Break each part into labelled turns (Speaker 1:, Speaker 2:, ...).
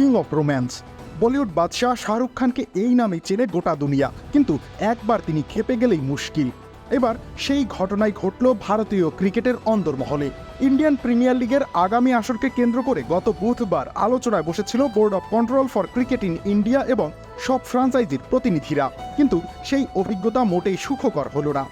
Speaker 1: King of romance. Bollywood বাদশাহ শাহরুখ খানকে এই নামেই চেনে গোটা দুনিয়া, কিন্তু একবার তিনি খেপে গেলেই মুশকিল। এবার সেই ঘটনাই ঘটল ভারতীয় ক্রিকেটের অন্দরমহলে। ইন্ডিয়ান প্রিমিয়ার লিগের আগামী আসরকে কেন্দ্র করে গত বুধবার আলোচনায় বসেছিল board of control for cricket in India এবং সব ফ্রাঞ্চাইজির প্রতিনিধিরা, কিন্তু সেই অভিজ্ঞতা মোটেই সুখকর হল না।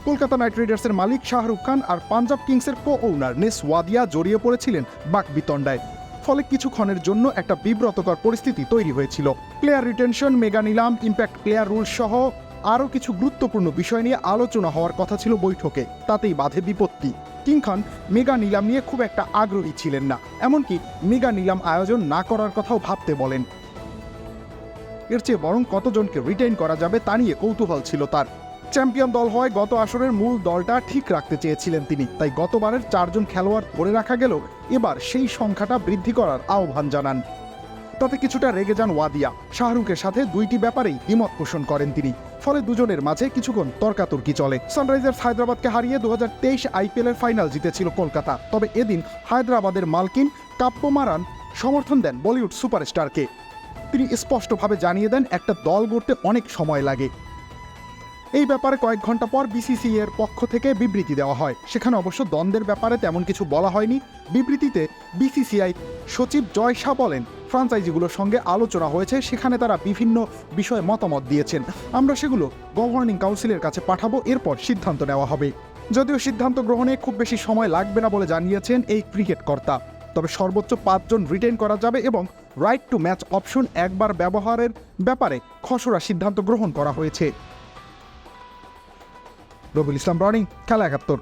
Speaker 1: কলকাতা নাইট রাইডার্সের মালিক শাহরুখ খান আর পাঞ্জাব কিংসের কো-ওনার নেস ওয়াদিয়া জড়িয়ে পড়েছিলেন বাকবিতণ্ডায়। ফলে কিছুক্ষণের জন্য একটা বিব্রতকর পরিস্থিতি তৈরি হয়েছিল। প্লেয়ার রিটেনশন, মেগা নিলাম, ইম্প্যাক্ট প্লেয়ার রুল সহ আরও কিছু গুরুত্বপূর্ণ বিষয় নিয়ে আলোচনা হওয়ার কথা ছিল বৈঠকে, তাতেই বাধে বিপত্তি। কিং খান মেগা নিলাম নিয়ে খুব একটা আগ্রহী ছিলেন না, এমনকি মেগা নিলাম আয়োজন না করার কথাও ভাবতে বলেন। এর চেয়ে বরং কতজনকে রিটেইন করা যাবে তা নিয়ে কৌতূহল ছিল তার। চ্যাম্পিয়ন দল হওয়ায় গত আসরের মূল দলটা ঠিক রাখতে চেয়েছিলেন তিনি, তাই গতবারের 4 জন খেলোয়াড় ধরে রাখা গেলেও এবার সেই সংখ্যাটা বৃদ্ধি করার আহ্বান জানান। তাতে কিছুটা রেগে যান ওয়াদিয়া। শাহরুখের সাথে দুইটি ব্যাপারেই দ্বিমত পোষণ করেন তিনি, ফলে দুজনের মাঝে কিছুক্ষণ তর্কাতর্কি চলে। সানরাইজার্স হায়দ্রাবাদকে হারিয়ে 2023 আইপিএলের ফাইনাল জিতেছিল কলকাতা, তবে এদিন হায়দ্রাবাদের মালকিন কাপ্পমারান সমর্থন দেন বলিউড সুপারস্টারকে। তিনি স্পষ্টভাবে জানিয়ে দেন একটা দল গড়তে অনেক সময় লাগে। এই ব্যাপারে কয়েক ঘন্টা পর বিসিসিআই এর পক্ষ থেকে বিবৃতি দেওয়া হয়, সেখানে অবশ্য দ্বন্দ্বের ব্যাপারে তেমন কিছু বলা হয়নি। বিবৃতিতে বিসিসিআই সচিব জয় শাহ বলেন, ফ্রাঞ্চাইজিগুলোর সঙ্গে আলোচনা হয়েছে, সেখানে তারা বিভিন্ন বিষয়ে মতামত দিয়েছেন, আমরা সেগুলো গভর্নিং কাউন্সিলের কাছে পাঠাবো, এরপর সিদ্ধান্ত নেওয়া হবে। যদিও সিদ্ধান্ত গ্রহণে খুব বেশি সময় লাগবে না বলে জানিয়েছেন এই ক্রিকেট কর্তা, তবে সর্বোচ্চ 5 জন রিটেইন করা যাবে এবং রাইট টু ম্যাচ অপশন একবার ব্যবহারের ব্যাপারে খসড়া সিদ্ধান্ত গ্রহণ করা হয়েছে। রবিউল ইসলাম রনি, খেলা 71।